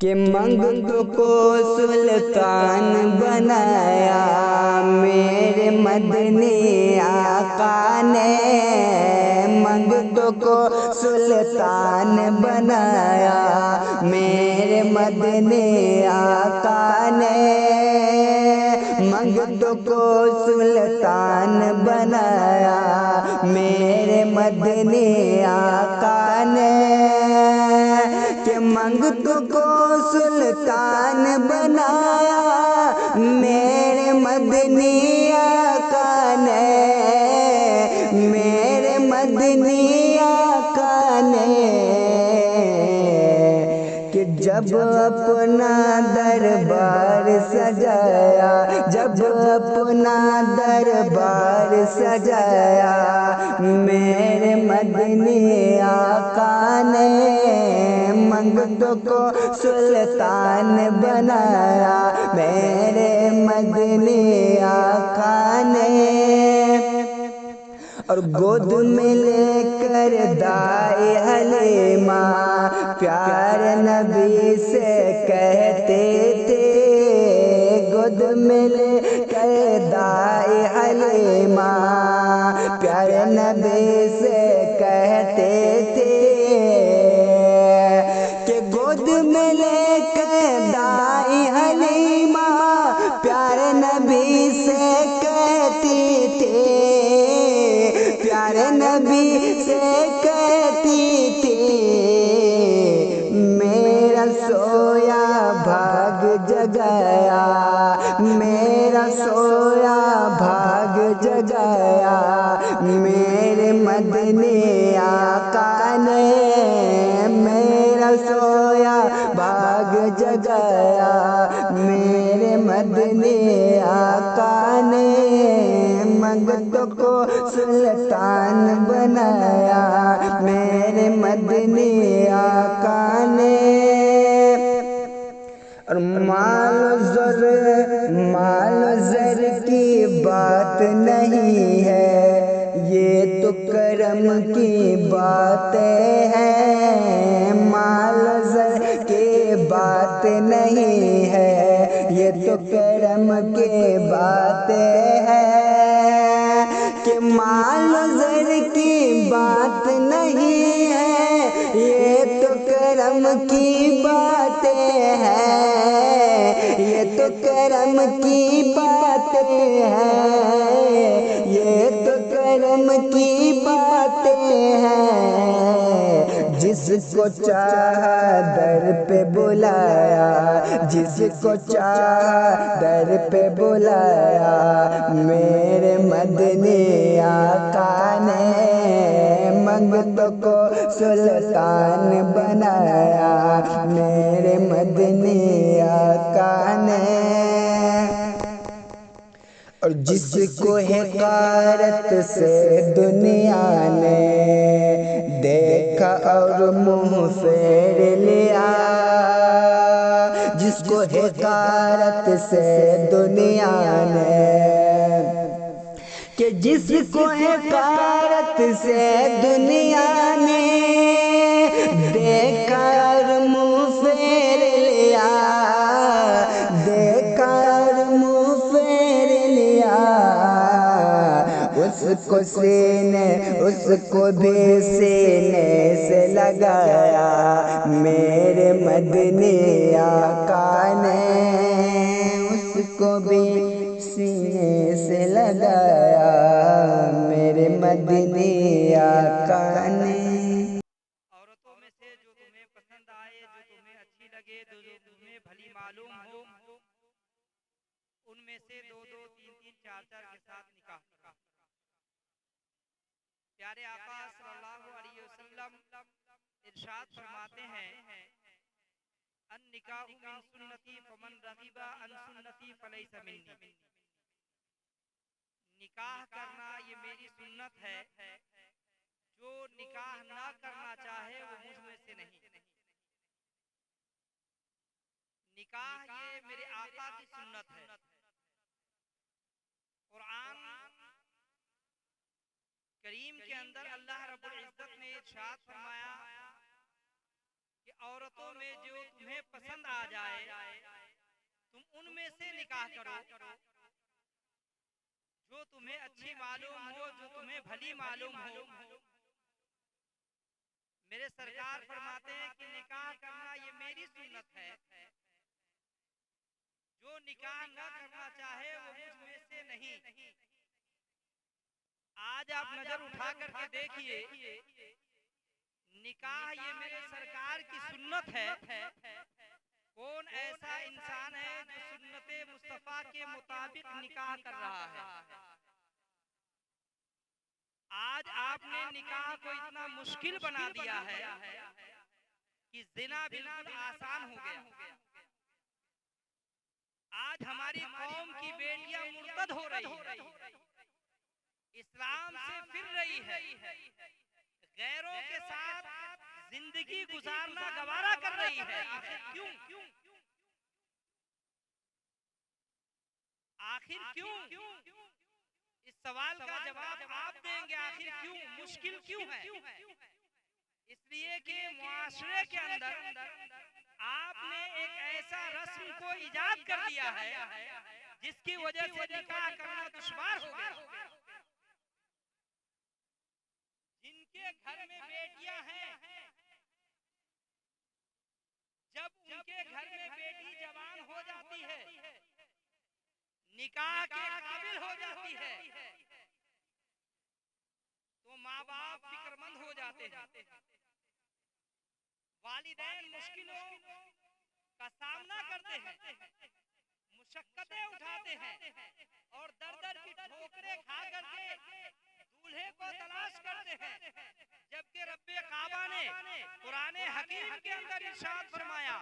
कि मंगत को सुल्तान बनाया मेरे मदनी आका ने। मंगत को सुल्तान बनाया मेरे मदनी आका ने। मंगत को सुल्तान बनाया मेरे मदनी आका ने। कि मंगत को सुल्तान बनाया मेरे मदनी आका ने। मेरे मदनी आका ने कि जब अपना दरबार सजाया, जब अपना दरबार सजाया मेरे मदनी आका ने। मंगत को सुल्तान बनाया मेरे मदनी आका ने। और गोद में लेकर दाई हलीमा प्यार नबी से कहते थे। गोद में लेकर दाई हलीमा प्यार नबी से कहते थे। कि गोद में लेकर दाई हलीमा प्यार नबी से कहती थे। प्यारे नबी से कहती थी मेरा सोया भाग जगाया, मेरा सोया भाग जगाया मेरे मदनी आका ने। मेरा सोया भाग जगाया मेरे मदनी आका ने। मंगत को सुल्तान बनाया मेरे मदनी आका ने। और माल ज़र की बात नहीं है, ये तो करम की बात है। माल ज़र की बात नहीं है, ये तो करम की बात है। कि माल ज़र की बात नहीं है, ये तो करम की बात है। ये तो करम की बात है, ये तो करम की बात है। जिसको चाहा दर पे बुलाया, जिसको चाहा दर पे बुलाया मेरे मदनी आका ने। मंगत को सुल्तान बनाया मेरे मदनी आका ने। और जिसको हिकारत से दुनिया ने देखा और मुंह फेर लिया। जिसको हिकारत से दुनिया ने कि जिसको हिकारत से दुनिया ने देखा और मुंह फेर लिया। देखा और मुंह फेर लिया उसको सीने, उसको भी सीने से लगाया मेरे मदनी आका ने। उसको भी सीने से लगाया मेरे मदनी आका ने। औरतों में से जो तुम्हें पसंद आए, जो तुम्हें अच्छी लगे, जो तुम्हें भली मालूम हो, उनमें से 2-2, 3-3, 4-4 के साथ निकाह। प्यारे आका सल्लल्लाहु अलैहि वसल्लम इरशाद फरमाते हैं, अन निकाहु मिन सुन्नती फमन रगिबा अन सुन्नती फलैसा मिन्नी। निकाह करना ये मेरी सुन्नत है, जो निकाह ना करना चाहे वो मुझ में से नहीं। निकाह ये मेरे आका की सुन्नत है। कुरान करीम के अंदर अल्लाह रब्बुल इज्जत ने इरशाद फरमाया कि औरतों में जो तुम्हें पसंद से निकाह करो जो तुम्हें अच्छी मालूम हो, जो तुम्हें भली मालूम हो। मेरे सरकार फरमाते हैं कि निकाह करना ये मेरी सुन्नत है, जो निकाह न करना चाहे वो मुझ में से नहीं। आज आप नजर उठा करके देखिए, निकाह ये मेरे सरकार की सुन्नत है। कौन ऐसा इंसान है जो सुन्नते मुस्तफा के मुताबिक निकाह कर रहा है? आज आपने निकाह को इतना मुश्किल बना दिया है कि जिना बिल्कुल आसान हो गया। आज हमारी कौम की बेटियां मुर्तद हो रही है, इस्लाम से फिर रही है, गैरों के साथ जिंदगी गुजारना गवारा कर रही है। आखिर क्यों? आखिर क्यों? इस सवाल का जवाब आप देंगे। आखिर क्यों? मुश्किल क्यों है? इसलिए कि मुआशरे के अंदर आपने एक ऐसा रस्म को इजाद कर दिया है जिसकी वजह से निकाह करना दुश्वार हो गया। जिनके घर में बेटियां हैं, जब उनके घर में बेटी जवान हो जाती है, निकाह के काबिल हो जाती है, तो माँ बाप फिक्रमंद हो जाते हैं। वालिदैन मुश्किलों का सामना करते हैं, मुशक्कतें उठाते हैं और दर की ठोकरें खा करके दूल्हे को तलाश करते हैं। जबकि रब्बे काबा ने कुराने हकीम के अंदर इरशाद फरमाया,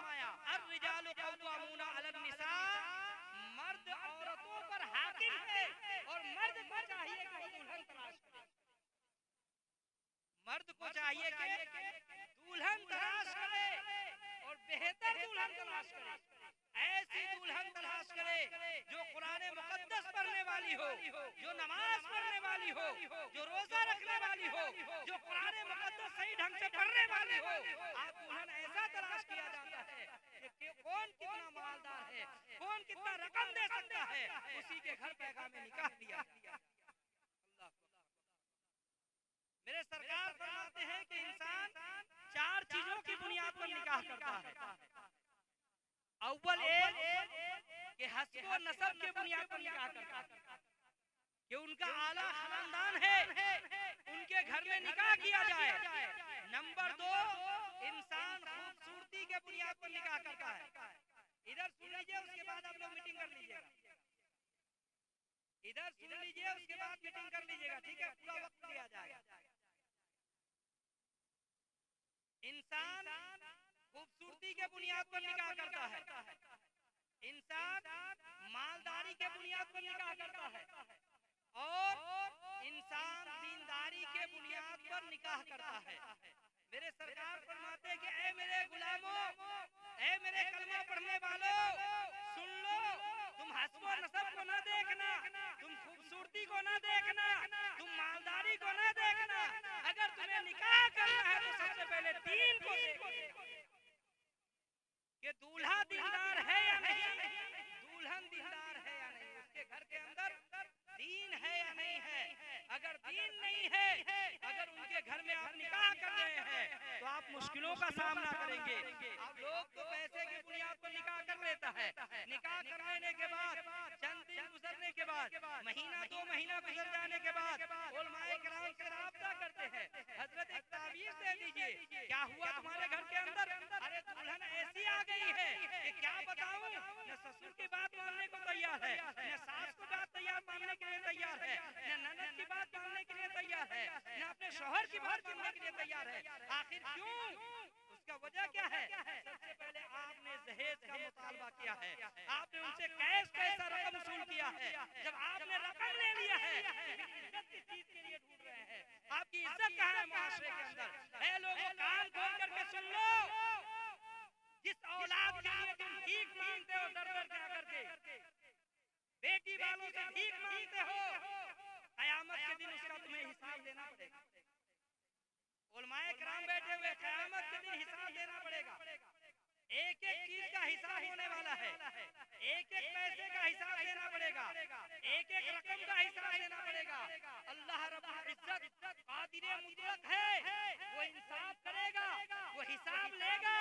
अर्रिजालु कव्वामूना अलन निसा, मर्द औरतों पर हाकिम है और मर्द को चाहिए कि वो दुल्हन तलाश करे। मर्द को चाहिए कि दुल्हन तलाश करे और बेहतर दुल्हन तलाश करे। ऐसी दुल्हन तलाश करे जो कुरान मुकद्दस पढ़ने वाली हो, जो नमाज पढ़ने वाली हो, जो रोजा रखने वाली हो, जो कुरान मुकद्दस सही ढंग से पढ़ने वाली हो। आप दुल्हन ऐसा तलाश किया जाता है कि कौन कितना मालदार है, कौन कितना रकम दे सकता है, उसी के घर पैगाम में निकाह दिया। मेरे सरकार फरमाते हैं कि इंसान 4 चीजों की बुनियाद पर निकाह करता है। अव्वल कि हस्ब व नसब के बुनियाद पर निकाह करता है कि उनका आला खानदान है, उनके घर में निकाह किया जाए। नंबर 2, इंसान खूबसूरती के बुनियाद पर निकाह करता है। इधर सुन लीजिए, उसके बाद आप लोग मीटिंग कर लीजिएगा। इधर सुन लीजिए, उसके बाद मीटिंग कर लीजिएगा, ठीक है? पूरा वक्त दिया जाएगा। इंसान खूबसूरती के बुनियाद पर निकाह करता है, इंसान मालदारी के बुनियाद पर निकाह करता है, और इंसान दीनदारी के बुनियाद पर निकाह करता है। मेरे सरकार फरमाते कि ऐ मेरे गुलामों, ऐ मेरे कलमा पढ़ने वालों, सुन लो, तुम हस्ब व नसब को न देखना, तुम खूबसूरती को न देखना, तुम मालदारी को न देखना। अगर तुम्हें निकाह करना है तो सबसे पहले दीन को देखो कि दूल्हा दीनदार है या नहीं, दुल्हन दीनदार है या नहीं, उसके घर के अंदर दीन है या नहीं है। अगर दीन नहीं है, अगर उनके घर में आप निकाह कर रहे हैं तो आप मुश्किलों का सामना करेंगे। आप लोग तो पैसे की बुनियाद पर निकाह कर लेता है, निकाह कर लेने के बाद चंद दिन गुजरने के बाद, महीना 2 महीना गुजर जाने के बाद उलमाए किराम से राब्ता करते हैं, हजरत एक ताबीर दे दीजिए, क्या हुआ तुम्हारे घर के अंदर? अरे दुल्हन ऐसी आ गई है कि क्या बताऊं, न ससुर की बात मानने को तैयार है, न सास को बात तैयार मानने के लिए तैयार है, न ननद की बात मानने के लिए तैयार है, न अपने शौहर की बात मानने के लिए तैयार है। आखिर क्यों? उसका वजह क्या है? सबसे पहले आपने दहेज का मुतालबा किया है, आपने उनसे कैश पैसा रकम वसूल किया है। जब आपने रकम ले लिया है, इज्जत की चीज के लिए ढूंढ रहे हैं। आपकी इज्जत कहाँ है मुआशरे के अंदर? ऐ लोगों, कान खोल करके सुन लो, जिस औलाद के लिए तुम भीख मांगते हो दर दर जा करके, बेटी वालों से भीख मांगते हो, कयामत के दिन उसका तुम्हें हिसाब देना पड़ेगा। उलमाए किराम बैठे हुए, कयामत के दिन हिसाब देना पड़ेगा। एक एक चीज का हिसाब होने वाला है, एक एक पैसे का हिसाब देना पड़ेगा, एक एक रकम का हिसाब देना पड़ेगा। अल्लाह रब्बुल इज्जत कादिर मुतलक है, वो इंसाफ करेगा, वो हिसाब लेगा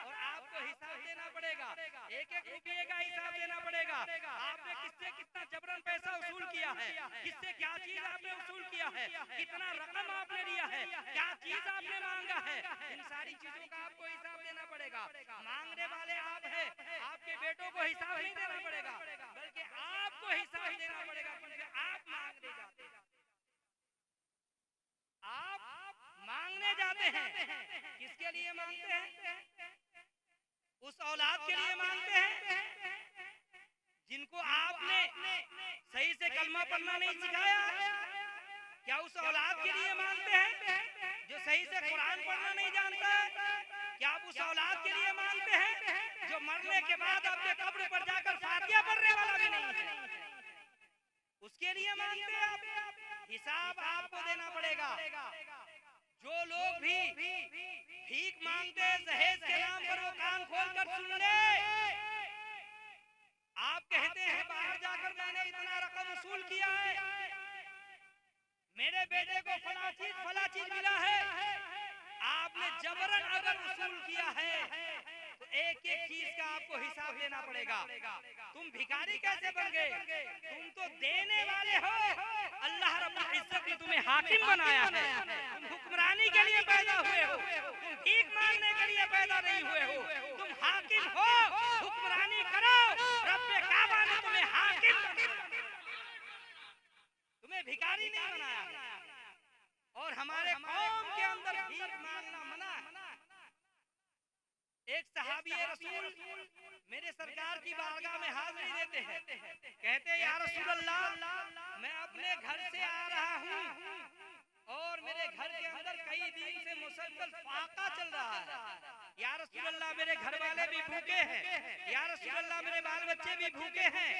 और आपको हिसाब देना पड़ेगा। एक एक रुपये का हिसाब देना पड़ेगा। आपने किससे कितना जबरन पैसा वसूल किया है, किससे क्या चीज आपने वसूल किया है, कितना रकम आपने लिया है, क्या चीज आपने मांगा है, इन सारी चीजों का आपको हिसाब देना पड़ेगा। मांगने वाले आप हैं, आपके बेटों को हिसाब नहीं देना पड़ेगा, बल्कि आपको हिसाब देना पड़ेगा, क्योंकि आप मांगने जाते हैं, आप मांगने जाते हैं। किसके लिए मांगते हैं? उस औलाद के लिए मांगते हैं जिनको आपने सही से कलमा पढ़ना नहीं सिखाया। क्या उस औलाद के लिए मांगते हैं जो सही से कुरान पढ़ना नहीं जानता? क्या आप उस औलाद के लिए मांगते हैं जो मरने के बाद अपने कब्र पर जाकर फातिहा पढ़ने वाला भी नहीं है? उसके लिए मांगते हैं आप। हिसाब आपको देना पड़ेगा। जो लोग भी भीख मांगते हैं दहेज के नाम पर, वो कान खोल कर सुन ले। आप कहते हैं बाहर जाकर मैंने इतना रकम वसूल किया है, मेरे बेटे को फला चीज मिला है। आपने जबरन अगर वसूल किया है तो एक एक चीज का आपको हिसाब देना पड़ेगा। तुम भिखारी कैसे बन गए? तुम तो देने वाले हो। अल्लाह रब्बुल इज्जत ने तुम्हें हाकिम बनाया है। तुम हुक्मरानी के लिए पैदा हुए हो, तुम भीख मांगने के लिए पैदा नहीं हुए हो। तुम हाकिम हो, हुक्मरानी करो। रब्बे काबा ने तुम्हें हाकिम बनाया, तुम्हें भिखारी नहीं बनाया। और हमारे कौम के अंदर भीख मांगना मना है। एक सहाबी रसूल मेरे सरकार की बारगाह में हाजिरी देते हैं, कहते हैं या रसूल अल्लाह, मैं अपने घर से आ रहा हूँ और मेरे घर के अंदर कई दिन से मुसलसल फाका चल रहा है। या रसूल अल्लाह, मेरे घर वाले भी भूखे हैं। या रसूल अल्लाह, मेरे बाल बच्चे भी भूखे हैं।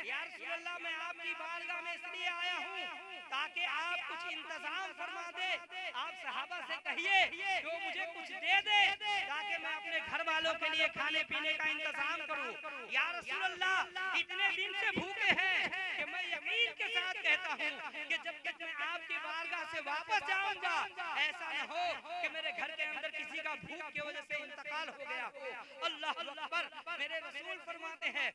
या रसूल अल्लाह, मैं आपकी बारगाह में इसलिए आया हूँ ताकि आप कुछ इंतजाम फरमा दे। आप सहाबा से कहिए कि वो मुझे कुछ दे दे ताकि मैं अपने घर वालों के लिए खाने पीने का इंतजाम करूं। या रसूल अल्लाह, इतने दिन से भूखे हैं कि मैं यकीन के साथ कहता हूं कि जब तक मैं आपकी बारगाह से वापस जाऊंगा, ऐसा न हो कि मेरे घर के अंदर किसी का भूख की वजह से इंतकाल हो गया हो। अल्लाह अकबर। मेरे रसूल फरमाते हैं,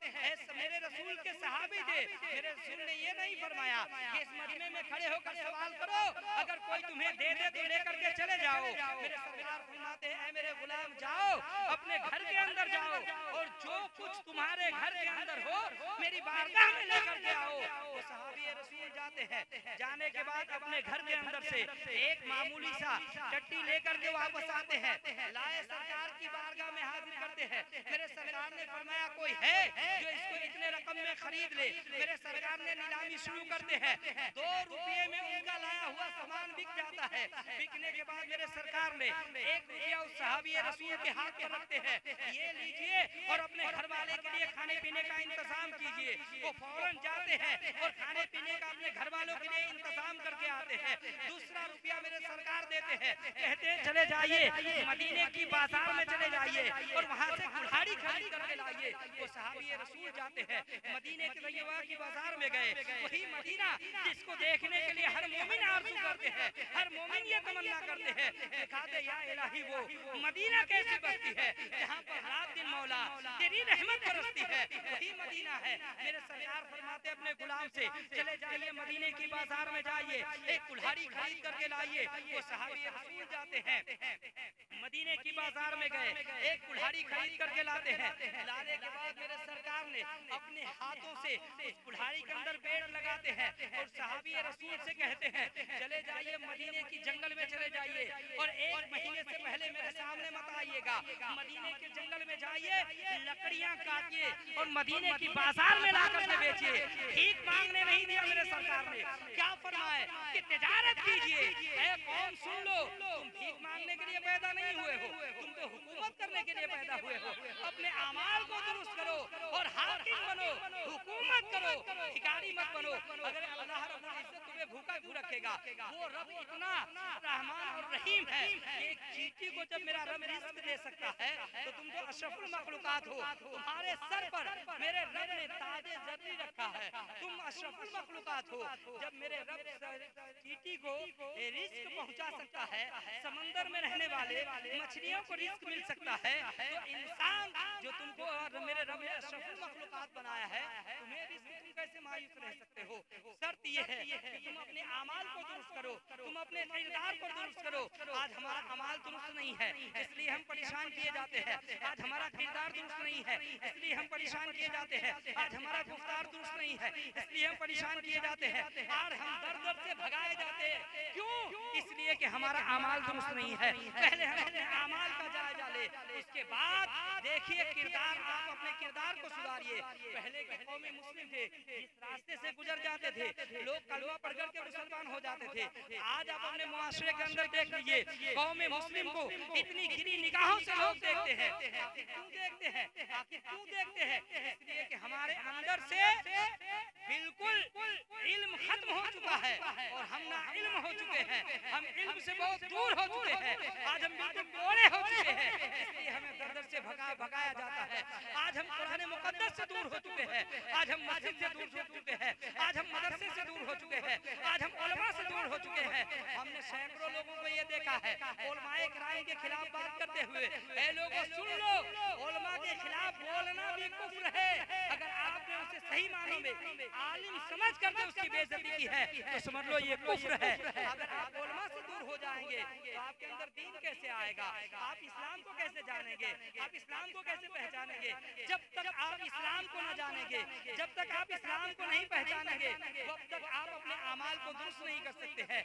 मेरे रसूल के सहाबी थे, मेरे रसूल ने ये नहीं फरमाया कि इस मजमे में खड़े होकर सवाल करो, अगर कोई तुम्हें दे दे तो लेकर के चले जाओ। मेरे सरकार फरमाते हैं, मेरे गुलाम जाओ, अपने घर के अंदर जाओ और जो कुछ तुम्हारे घर के अंदर हो मेरी बारगाह में लेकर के आओ। वो सहाबी रसूल जाते हैं, जाने के बाद अपने घर के अंदर से एक मामूली सा चट्टी लेकर के वापस आते हैं, लाए सरकार की बारगाह में हाजिर करते हैं। मेरे सरकार ने फरमाया कोई है जो इसको इतने रकम में खरीद ले। मेरे सरकार ने नीलामी शुरू करते हैं, 2 रुपये में उनका लाया हुआ सामान बिक जाता है। बिकने के बाद मेरे सरकार ने 1 रुपया उस सहाबी रसूल के हाथ में रखते हैं, ये लीजिए और अपने घर वाले के लिए खाने पीने का इंतजाम कीजिए। वो फौरन जाते हैं और खाने पीने का अपने घर वालों के लिए इंतजाम करके आते हैं। दूसरा रुपया मेरे सरकार देते हैं, कहते हैं चले जाइए मदीने की बाजार में चले जाइए और वहाँ से कुल्हाड़ी खरीद करके लाइए। वो सहाबी रसूल जाते हैं, मदीने के तैयबा की बाजार में गए, वही मदीना जिसको देखने के लिए हर मोमिन आरज़ू करते हैं, हर मोमिन ये तमन्ना करते हैं, दिखाते या इलाही वो मदीना कैसी बस्ती है जहाँ पर रात दिन मौला तेरी रहमत बरसती है, वही मदीना है। मेरे सरकार फरमाते अपने गुलाम से चले जाइए मदीने की बाजार में जाइए, एक कुल्हाड़ी खरीद करके लाइए। वो सहाबी रसूल जाते हैं, मदीने की बाजार में गए, एक कुल्हाड़ी खरीद करके लाते हैं। लाने के बाद मेरे सरकार ने अपने हाथों से उस कुल्हाड़ी के अंदर पेड़ लगाते हैं और सहाबी रसूल से कहते हैं चले जाइए मदीने की जंगल में चले जाइए और 1 महीने से पहले मेरे सामने मत आइएगा। मदीने के जंगल में जाइए, लकड़ियां काटिए और मदीने की बाजार में लाकर के बेचिए। भीख मांगने नहीं दिया मेरे सरकार ने, क्या फरमाए कि तिजारत कीजिए। ऐ कौम सुन लो, तुम भीख मांगने के लिए पैदा नहीं हुए हो, तुम तो हुकूमत करने के लिए पैदा हुए हो। अपने अमाल को दुरुस्त करो और हाकिम बनो, हुकूमत हुकूमत करो, भिखारी मत बनो। अगर अल्लाह रब्बुल इज्जत तुम्हें भूखा क्यों रखेगा? वो रब इतना रहमान और रहीम है कि एक चींटी को जब मेरा रब रिज़्क दे सकता है तो तुम तो अशरफुल मखलूकात हो, तुम्हारे सर पर मेरे रब ने ताजे जर्री रखा है, तुम अशरफुल मखलूकात हो। जब मेरे रब चींटी को रिज़्क पहुंचा सकता है, समंदर में रहने वाले मछलियों को रिज़्क मिल सकता है, तो इंसान जो तुमको और मेरे रब ने अशरफुल मखलूकात बनाया है, तुम्हें रिज़्क तुम कैसे मायूस रह सकते हो? शर्त ये है कि तुम अपने अमाल को दुरुस्त करो, तुम अपने किरदार को दुरुस्त करो। आज हमारा अमाल दुरुस्त नहीं है, इसलिए हम परेशान किए जाते हैं। आज हमारा किरदार दुरुस्त नहीं है, इसलिए हम परेशान किए जाते हैं। आज हमारा गुफ्तार दुरुस्त नहीं है, इसलिए हम परेशान किए जाते हैं। आज हम दर दर से भगाए जाते हैं, क्यों? इसलिए कि हमारा अमाल दुरुस्त नहीं है। पहले हम अपने अमाल का जायजा ले, उसके बाद देखिए किरदार, आप अपने किरदार को सुधारिए। पहले के कौमे मुस्लिम थे, इस रास्ते से गुजर जाते थे, लोग कलमा पढ़ करके मुसलमान हो जाते थे। आज आप अपने मुआशरे के अंदर देख लीजिए, कौमे मुस्लिम को इतनी घिरी निगाहों से लोग देखते हैं। आखिर क्यों देखते हैं? आखिर क्यों देखते हैं? इसलिए कि हमारे अंदर से बिल्कुल इल्म खत्म हो चुका है और हम ना इल्म हो चुके हैं, हम इल्म से बहुत दूर हो चुके हैं। आज हम बिल्कुल कोड़े हो चुके हैं, इसलिए हमें दर दर से भगाया जाता है। आज हम कुरान मुकद्दस से दूर हो चुके हैं, आज हम मस्जिद से दूर हो चुके हैं, आज हम मदरसे से दूर हो चुके हैं, आज हम उलमा से दूर हो चुके हैं। हमने सैकड़ों लोगों को ये देखा है उलमाए किराम के खिलाफ बात करते हुए, ऐ लोगों सुन लो, उलमा के खिलाफ बोलना भी कुफ्र है। अगर आपने उसे सही मानों में आलिम समझ करके उसकी बेइज्जती की है तो समझ लो ये कुफ्र है। अगर आप उलमा से दूर हो जाएंगे तो आपके अंदर दीन कैसे आएगा? आप इस्लाम को कैसे जानेंगे? आप इस्लाम को कैसे पहचानेंगे? जब तक आप इस्लाम को न जानेंगे, जब तक आप इस्लाम को नहीं पहचानेंगे, तब तक आप अपने अमाल को दुरुस्त नहीं कर सकते हैं।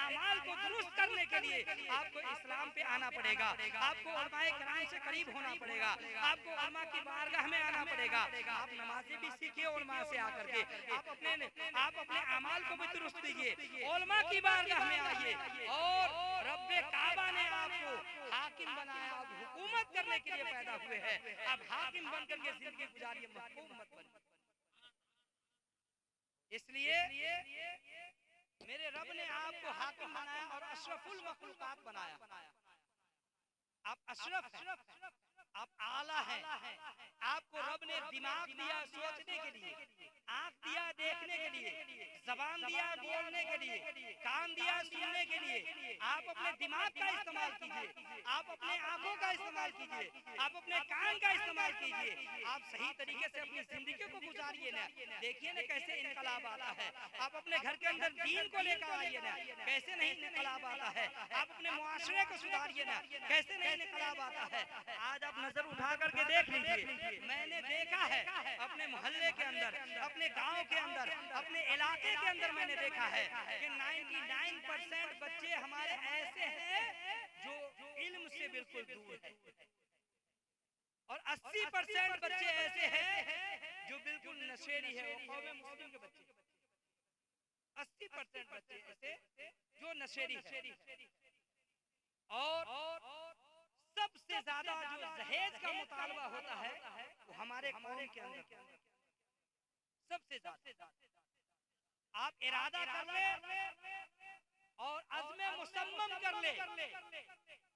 अमाल को दुरुस्त करने के लिए आपको इस्लाम पे आना पड़ेगा, आपको उलमाए किराम से करीब होना पड़ेगा, आपको उलमा की बारगाह में आना पड़ेगा। आप नमाज़ें भी सीखिए उलमा से आकर के, आप अपने अमाल को भी दुरुस्त कीजिए, उलमा की बारगाह में आइए। और रब्बे काबा ने आपको हाकिम बनाया, आप हुकूमत करने के लिए पैदा हुए हैं, अब हाकिम बनकर के जिंदगी गुजारिए, महकूम मत बनिए। इसलिए मेरे रब ने आपको हाकिम बनाया और अशरफुल मखलूकात बनाया। आप अशरफ हैं, आप आला हैं। आपको रब ने दिमाग दिया सोचने के लिए, आंख दिया देखने के लिए, जबान दिया बोलने के लिए, कान दिया सुनने के लिए। आप अपने दिमाग का इस्तेमाल कीजिए, आप अपने आंखों का इस्तेमाल कीजिए, आप अपने कान का इस्तेमाल कीजिए। आप सही तरीके से अपनी जिंदगी को गुजारिए ना। देखिए ना कैसे इनकलाब आता है। आप अपने घर के अंदर दीन को लेकर आइए ना, कैसे नहीं इनकलाब आता है। आप अपने मुआशरे को सुधारिए ना, कैसे नहीं इनकलाब आता है। आज आप नजर उठा करके देख लीजिए, मैंने देखा है अपने मोहल्ले के अंदर, अपने गांव के अंदर, अपने इलाके के अंदर मैंने देखा है कि 99% बच्चे हमारे ऐसे हैं जो इल्म से बिल्कुल दूर है और 80% बच्चे ऐसे हैं जो बिल्कुल नशेड़ी है। वो कौमे मुस्लिम के बच्चे 80% बच्चे ऐसे जो नशेड़ी है। और सबसे ज्यादा जो दहेज का मुतालबा होता है वो हमारे कौम के अंदर सबसे ज्यादा। आप इरादा कर ले और अज़्म मुसम्मम कर ले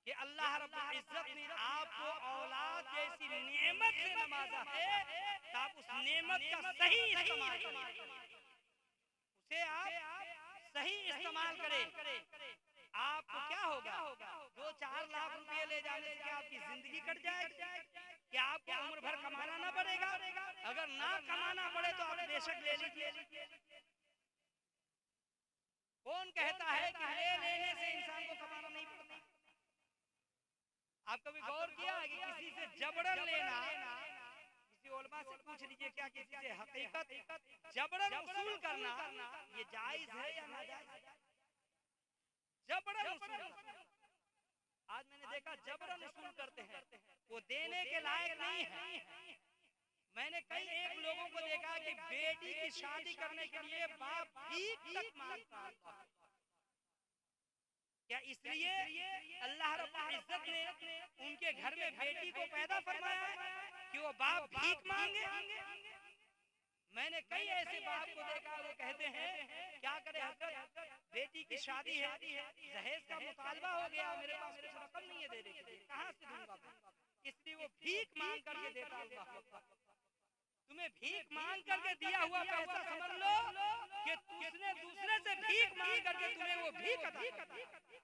कि अल्लाह रब्बुल इज्जत ने आपको औलाद जैसी नेमत से नवाजा है, तो आप उस नेमत का सही इस्तेमाल करें, उसे आप सही इस्तेमाल करें। आपको क्या होगा? 2-4 लाख रुपए ले जाने से क्या आपकी जिंदगी कट जाएगी? क्या आपको उम्र भर कमाना ना पड़ेगा? अगर ना कमाना पड़े तो आप बेशक ले लीजिए। कौन कहता है कि ले लेने से इंसान को कमाना नहीं पड़ता? आप कभी गौर किया है कि किसी से जबरन लेना, किसी उलमा से पूछ लीजिए क्या किसी से हकीकत जबरन वसूल करना ये जायज है या नाजायज? जबरन वसूल, आज मैंने देखा जबरन वसूल करते हैं, वो देने के लायक नहीं है। मैंने कई एक लोगों को देखा कि बेटी की शादी करने के लिए बाप भीख तक मांगता है। क्या इसलिए अल्लाह रब्बुल इज्जत ने उनके घर में बेटी को पैदा फरमाया कि वो बाप भीख मांगे? मैंने कई ऐसे बाप को देखा, वो कहते हैं क्या करे हजरत, बेटी की शादी है, दहेज का मुतालबा हो गया, मेरे पास कुछ रकम नहीं है देने के लिए, कहाँ से दूंगा मैं? इसलिए वो भीख मांग करके देता। अल्लाह तुम्हें भीख मांग करके दिया हुआ पैसा समझ लो कि उसने दूसरे से भीख मांग करके तुम्हें वो भीख अदा कर दी।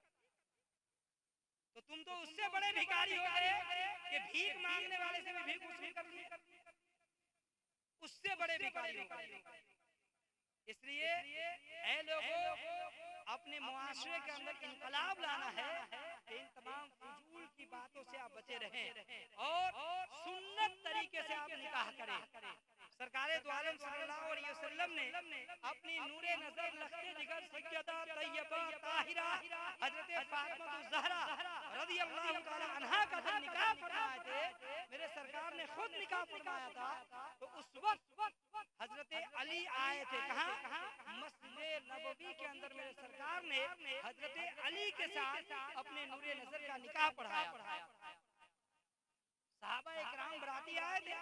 तो तुम तो उससे बड़े भिखारी हो गए कि भीख मांगने वाले से भी भीख वसूल कर ली, उससे बड़े भिखारी हो गए। इसलिए ऐ लोगों, अपने मुआशरे के अंदर इनकलाब लाना है कि इन तमाम फजूल की बातों से आप बचे रहें और सुन्नत तरीके से आप निकाह करें। सरकारे दो आलम सल्लल्लाहु अलैहि वसल्लम ने अपनी नूरे नजर लखते जिगर सैयदा तैयबा ताहिरा हजरत फातिमा ज़हरा रज़ियल्लाहु ताला अन्हा का जब निकाह फरमाए थे, मेरे सरकार ने खुद निकाह फरमाया था, तो उस वक्त हजरत अली आए थे। कहाँ? मस्जिद नबवी के अंदर मेरे सरकार ने हजरत अली के साथ अपने नूरे नजर का निकाह पढ़ाया। सहाबा इकराम बराती आए थे,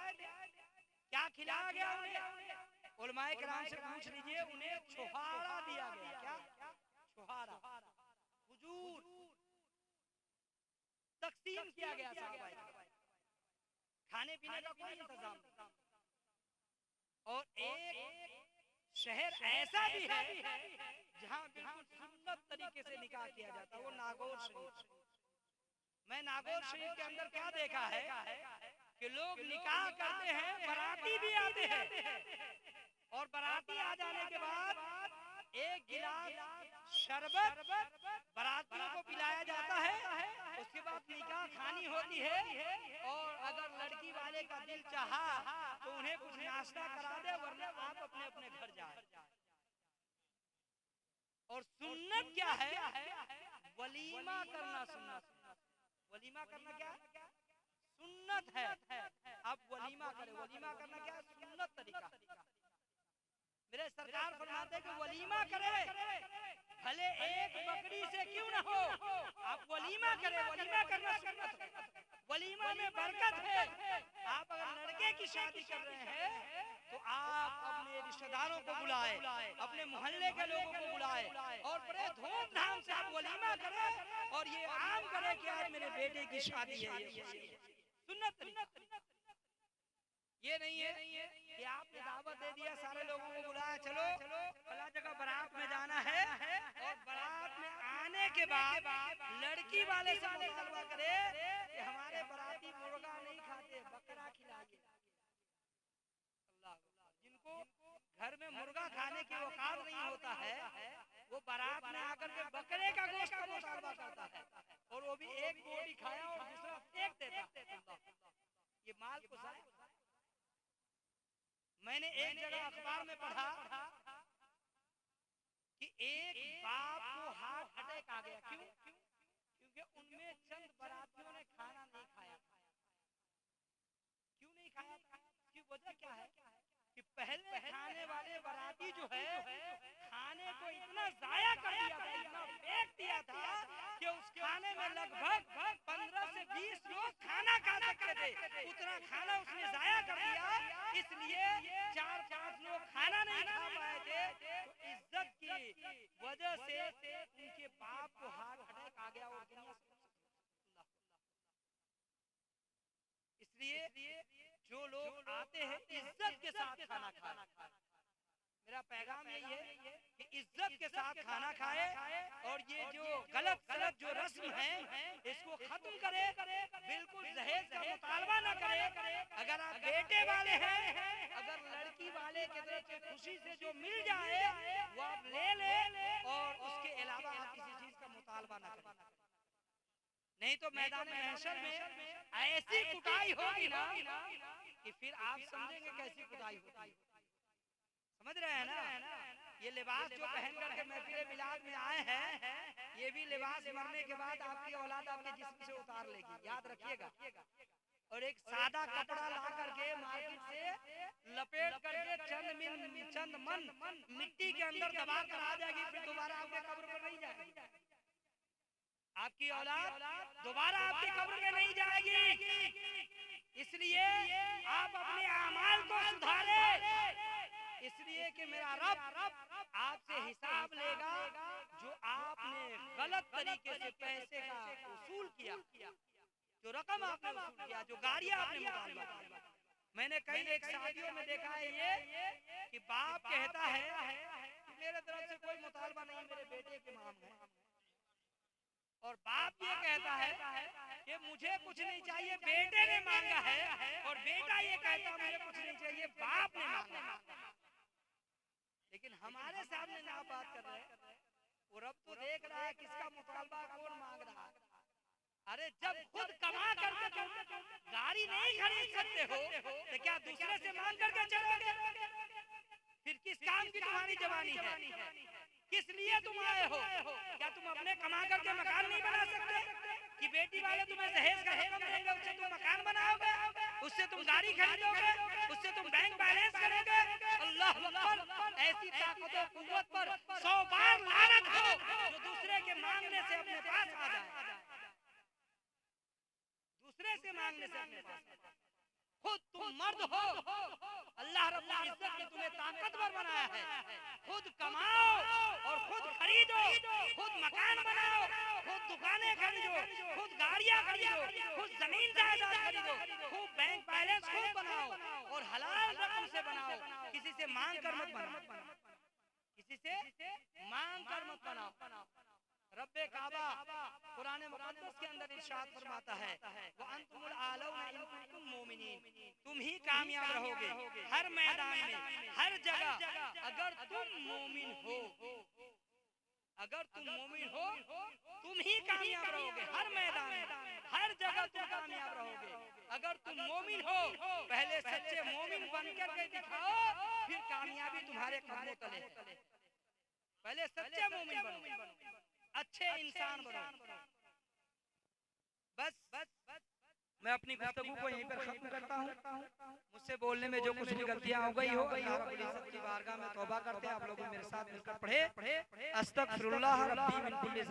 क्या खिलाया गया उन्हें? उलमाए किराम से पूछ लीजिए, उन्हें छुहारा दिया गया। क्या? छुहारा, हुजूर तकसीम किया गया सहाबा इकराम, खाने पीने का कोई इंतजाम नहीं। और एक शहर ऐसा भी है जहाँ बिल्कुल सुन्नत तरीके से निकाह किया जाता है, वो नागौर शरीफ। मैं नागौर शरीफ के अंदर क्या देखा है कि लोग निकाह करते हैं, बाराती भी आते हैं, और बाराती आ जाने के बाद एक गिलास शरबत बारातियों को पिलाया जाता है, उसके बाद निकाह खानी होती है, और अगर लड़की वाले का दिल चाहा तो उन्हें कुछ नाश्ता करा दे, वरना आप अपने अपने घर जाए। और सुन्नत क्या है? वलीमा करना सुन्नत। वलीमा करना क्या है? सुन्नत है। आप वलीमा करें। वलीमा करना क्या है? सुन्नत तरीका। मेरे सरकार फरमाते हैं कि वलीमा करे, भले एक बकरी से क्यों न हो, आप वलीमा करें। वलीमा करना सुन्नत है, वलीमा में बरकत है। आप अगर लड़के की शादी कर रहे हैं तो आप अपने रिश्तेदारों को बुलाए, अपने मोहल्ले के लोगों को बुलाए, और बड़े धूमधाम से आप वलीमा करें, और ये आम करें कि आज मेरे बेटे की शादी है। ये सुन्नत। ये नहीं है कि आपने दावत दे दिया, सारे लोगों को बुलाया, चलो फला जगह बारात में जाना है, और बारात में आने के बाद लड़की वाले से मुतालबा करे कि हमारे बाराती मुर्गा नहीं खाते, बकरा खिलाइए। जिनको घर में मुर्गा खाने की औकात नहीं होता है, वो बारात में आकर के बकरे का गोश्त का मुतालबा करता है, और वो भी एक बोटी खाया और दूसरा फेंक देता। ये माल को जाया। मैंने एक जगह अखबार में पढ़ा कि एक बाप को हार्ट अटैक आ गया। क्यों? क्योंकि उनमें चंद बारातियों ने खाना नहीं खाया। क्यों नहीं खाया? इसकी वजह क्या है कि पहले खाने वाले बाराती जो है, खाने को इतना जाया कर दिया था, इतना फेंक दिया था कि उस खाने में लगभग 15 से 20 लोग खाना खा सकते थे। उतना खाना उसने जाया कर दिया, इसलिए 4-5 लोग खाना नहीं खा पाए थे। तो इज्जत की वजह से उनके बाप को हार्ट अटैक आ गया, और दुनिया से। इसलिए जो लोग आते हैं इज्जत के साथ खाना खाएं। मेरा पैगाम यही है कि इज्जत के साथ खाना खाए, और ये जो गलत जो रस्म है इसको खत्म करे। बिल्कुल दहेज का मुतालबा न करे। अगर आप बेटे वाले हैं, अगर लड़की वाले की तरफ से खुशी से जो मिल जाए वो आप ले ले, और उसके अलावा आप किसी चीज का मुतालबा न करें। नहीं तो मैदान महशर में ऐसी कुटाई होगी ना कि फिर आप समझेंगे कैसी कुटाई होती है। समझ रहे हैं ना? ये लिबास जो पहन करके महफिल मिलाद में आए हैं, ये भी लिबास मरने के बाद आपकी औलाद आपके जिस्म से उतार लेगी, याद रखिएगा। और एक सादा कपड़ा ला करके मार्केट से लपेट करके चंद मन मिट्टी के अंदर दबा कर आ जाएगी, फिर दोबारा आपके कब्र पर नहीं जाएगी। आपकी औलाद दोबारा आपकी कब्र में नहीं जाएगी। इसलिए आप अपने अमाल को सुधारें, इसलिए कि मेरा रब आपसे हिसाब लेगा जो आपने गलत तरीके से पैसे का वसूल किया, जो रकम आपने वसूल किया, जो गाड़ियां आपने मुतालबा किया। मैंने कई एक शादियों में देखा है ये कि बाप कहता है कि मेरे तरफ से कोई मुतालबा नहीं, मेरे बेटे के मांग है, और बाप ये कहता है कि मुझे कुछ नहीं चाहिए, बेटे ने मांगा है, और बेटा ये कहता है मुझे कुछ नहीं चाहिए, बाप ने मांगा। लेकिन हमारे सामने ना बात कर रहे हैं, वो रब तो देख रहा है किसका मुतालबा कौन मांग रहा है। अरे जब खुद कमा करके तुम गाड़ी नहीं खरीद सकते हो तो क्या दूसरे से मांग करके चलोगे? फिर किस काम की तुम्हारी जवानी है? किस लिए तुम आए हो? क्या तुम अपने कमा करके मकान नहीं बना सकते कि बेटी वाले तुम्हें दहेज का रकम देंगे, उससे तुम मकान बनाओगे, उससे तुम गाड़ी खरीदोगे, उससे तुम बैंक बैलेंस करोगे? अल्लाह अकबर। ऐसी ताकत और कुव्वत पर 100 बार लानत हो जो दूसरे के मांगने से अपने पास आ जाए, दूसरे से मांगने से अपने पास। खुद तुम मर्द हो, अल्लाह रब्बुल इज्जत ने तुम्हें ताकतवर बनाया है। खुद कमाओ और खुद खरीदो, खुद मकान बनाओ, खुद दुकानें खरीदो, खुद गाड़ियां खरीदो, खुद जमीन जायदाद खरीदो, खूब बैंक बैलेंस खुद बनाओ और हलाल रकम से बनाओ, किसी से मांग कर मत बनाओ, किसी से मांग कर मत बनाओ। रब्बे काबा कुरान मुक़द्दस के अंदर इरशाद फरमाता है, व अंतुमुल आलौना इन कुंतुम मोमिनीन, तुम ही कामयाब रहोगे हर मैदान में, हर जगह, अगर तुम मोमिन हो। अगर तुम मोमिन हो तुम ही कामयाब रहोगे हर मैदान में, हर जगह तुम कामयाब रहोगे। अगर तुम मोमिन हो, पहले सच्चे मोमिन बनकर के दिखाओ, फिर कामयाबी तुम्हारे कदमों तले है। पहले सच्चे मोमिन बनो, अच्छे इंसान बनो। बस मैं अपनी गुफ्तगू को यहीं पर खत्म करता हूँ। मुझसे बोलने में जो कुछ भी गलतियां हो गई हो, अल्लाह रब्बुल इज्जत की बारगाह में तौबा करते हैं। आप लोग मेरे साथ मिलकर पढ़े अस्तगफिरुल्लाह रब्बी मिन कुल्ली